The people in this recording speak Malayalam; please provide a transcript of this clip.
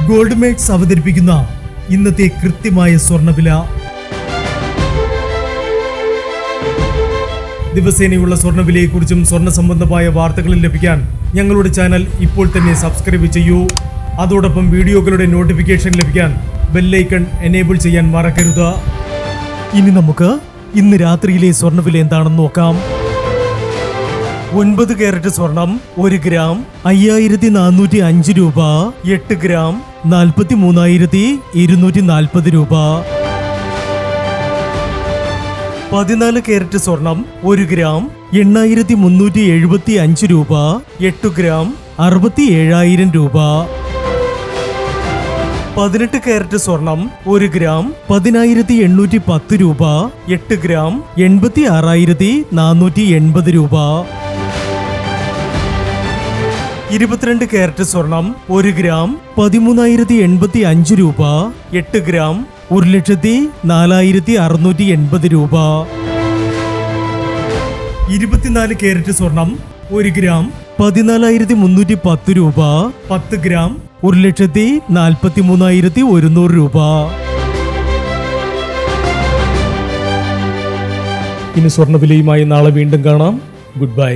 ഗോൾഡ് മേക്സ് അവതരിപ്പിക്കുന്ന ഇന്നത്തെ കൃത്യമായ സ്വർണ്ണവില. ദിവസേനയുള്ള സ്വർണ്ണവിലയെക്കുറിച്ചും സ്വർണ്ണ സംബന്ധമായ വാർത്തകളും ലഭിക്കാൻ ഞങ്ങളുടെ ചാനൽ ഇപ്പോൾ തന്നെ സബ്സ്ക്രൈബ് ചെയ്യൂ. അതോടൊപ്പം വീഡിയോകളുടെ നോട്ടിഫിക്കേഷൻ ലഭിക്കാൻ ബെല്ലൈക്കൺ എനേബിൾ ചെയ്യാൻ മറക്കരുത്. ഇനി നമുക്ക് ഇന്ന് രാത്രിയിലെ സ്വർണ്ണവില എന്താണെന്ന് നോക്കാം. 9 കാരറ്റ് സ്വർണം 1 ഗ്രാം 5405 രൂപ. 8 ഗ്രാം 43,240 രൂപ. 14 കാരറ്റ് സ്വർണം 1 ഗ്രാം 8,375 രൂപ. 8 ഗ്രാം 67,000 രൂപ. 18 കാരറ്റ് സ്വർണം 1 ഗ്രാം 10,810 രൂപ. 8 ഗ്രാം 86,480 രൂപ. 22 കാരറ്റ് സ്വർണം 1 ഗ്രാം 13,085 രൂപ. 8 ഗ്രാം 1,04,680 രൂപ. 24 കാരറ്റ് സ്വർണം 1 ഗ്രാം 14,310 രൂപ. 10 ഗ്രാം 1,43,100 രൂപ. ഇനി സ്വർണ്ണവിലയുമായി നാളെ വീണ്ടും കാണാം. Good bye.